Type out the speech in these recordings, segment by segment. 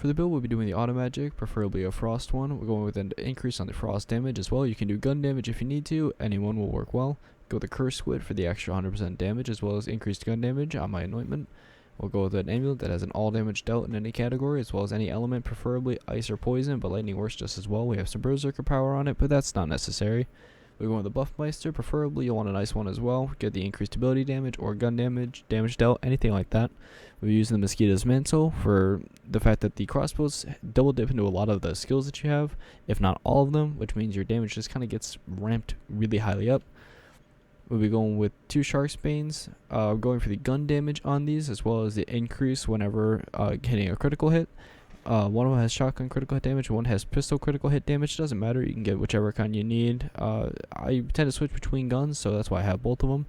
For the build, we'll be doing the auto magic, preferably a frost one. We're going with an increase on the frost damage as well. You can do gun damage if you need to. Anyone will work well. Go with the curse squid for the extra 100% damage as well as increased gun damage on my anointment. We'll go with an amulet that has an all damage dealt in any category as well as any element, preferably ice or poison, but lightning works just as well. We have some Brr-zerker power on it, but that's not necessary. We're going with the Buffmeister, preferably you'll want a nice one as well. Get the increased ability damage or gun damage, damage dealt, anything like that. We're using the Mosquito's Mantle for the fact that the crossbows double dip into a lot of the skills that you have, if not all of them, which means your damage just kind of gets ramped really highly up. We'll be going with 2 Shark's Banes, going for the gun damage on these as well as the increase whenever hitting a critical hit. One of them has shotgun critical hit damage, one has pistol critical hit damage. Doesn't matter, you can get whichever kind you need. I tend to switch between guns, so that's why I have both of them.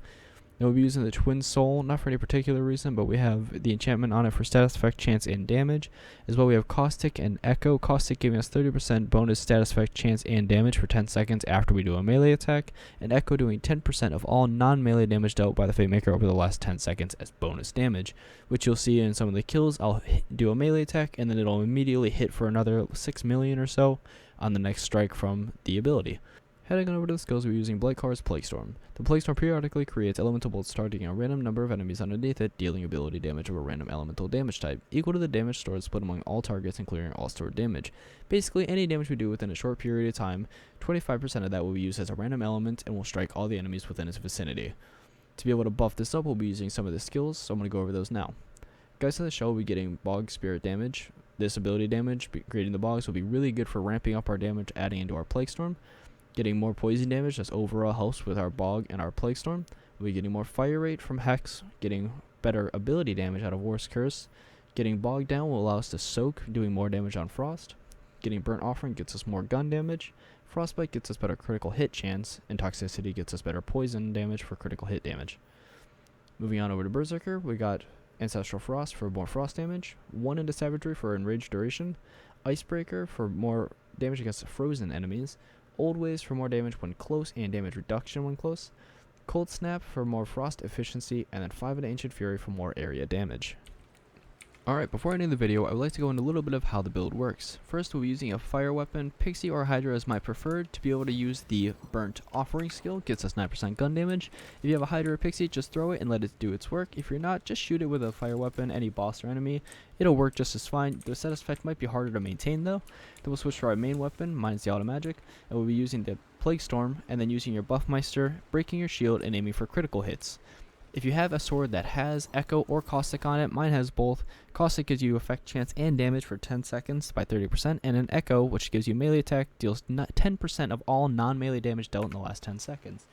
Then we'll be using the Twin Soul, not for any particular reason, but we have the enchantment on it for status effect, chance, and damage. As well, we have Caustic and Echo. Caustic giving us 30% bonus status effect, chance, and damage for 10 seconds after we do a melee attack, and Echo doing 10% of all non-melee damage dealt by the Fate Maker over the last 10 seconds as bonus damage, which you'll see in some of the kills. I'll do a melee attack, and then it'll immediately hit for another 6 million or so on the next strike from the ability. Heading on over to the skills, we're using Blightcaller's Plague Storm. The Plague Storm periodically creates elemental bolts targeting a random number of enemies underneath it, dealing ability damage of a random elemental damage type, equal to the damage stored split among all targets and clearing all stored damage. Basically, any damage we do within a short period of time, 25% of that will be used as a random element and will strike all the enemies within its vicinity. To be able to buff this up, we'll be using some of the skills, so I'm going to go over those now. Guys in the show will be getting Bog Spirit damage. This ability damage, creating the bogs, will be really good for ramping up our damage, adding into our Plague Storm. Getting more poison damage, that's overall helps with our Bog and our Plague Storm. We'll be getting more fire rate from Hex, getting better ability damage out of War's Curse. Getting Bogged Down will allow us to soak, doing more damage on Frost. Getting Burnt Offering gets us more gun damage. Frostbite gets us better critical hit chance, and Toxicity gets us better poison damage for critical hit damage. Moving on over to Brr-zerker, we got Ancestral Frost for more frost damage, 1 into Savagery for enraged duration, Icebreaker for more damage against frozen enemies, Old Ways for more damage when close and damage reduction when close, Cold Snap for more frost efficiency, and then 5 into Ancient Fury for more area damage. Alright, before ending the video, I would like to go into a little bit of how the build works. First, we'll be using a fire weapon. Pixie or Hydra is my preferred. To be able to use the Burnt Offering skill, gets us 9% gun damage. If you have a Hydra or Pixie, just throw it and let it do its work. If you're not, just shoot it with a fire weapon, any boss or enemy. It'll work just as fine. The status effect might be harder to maintain though. Then we'll switch to our main weapon, mine's the auto magic, and we'll be using the Plague Storm, and then using your Buffmeister, breaking your shield, and aiming for critical hits. If you have a sword that has Echo or Caustic on it, mine has both. Caustic gives you effect chance and damage for 10 seconds by 30%, and an Echo, which gives you melee attack, deals 10% of all non-melee damage dealt in the last 10 seconds.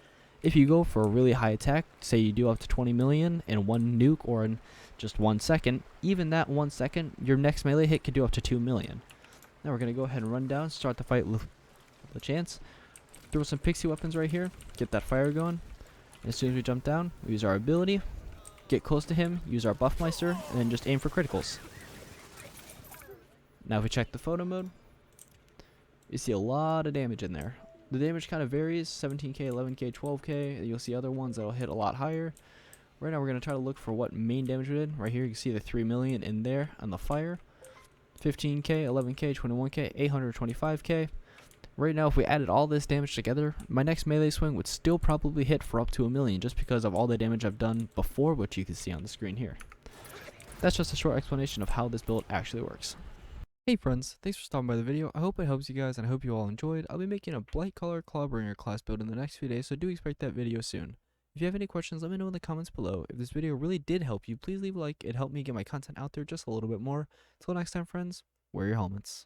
If you go for a really high attack, say you do up to 20 million in 1 nuke or in just 1 second, even that 1 second, your next melee hit could do up to 2 million. Now we're going to go ahead and run down, start the fight with a chance. Throw some Pixie weapons right here, get that fire going. As soon as we jump down, we use our ability, get close to him, use our Buffmeister, and then just aim for criticals. Now if we check the photo mode, you see a lot of damage in there. The damage kind of varies, 17k, 11k, 12k. You'll see other ones that'll hit a lot higher. Right now we're going to try to look for what main damage we did. Right here you can see the 3 million in there on the fire. 15k, 11k, 21k, 825k. Right now, if we added all this damage together, my next melee swing would still probably hit for up to 1 million just because of all the damage I've done before, which you can see on the screen here. That's just a short explanation of how this build actually works. Hey friends, thanks for stopping by the video. I hope it helps you guys and I hope you all enjoyed. I'll be making a Blightcaller Clawbringer class build in the next few days, so do expect that video soon. If you have any questions, let me know in the comments below. If this video really did help you, please leave a like. It helped me get my content out there just a little bit more. Till next time friends, wear your helmets.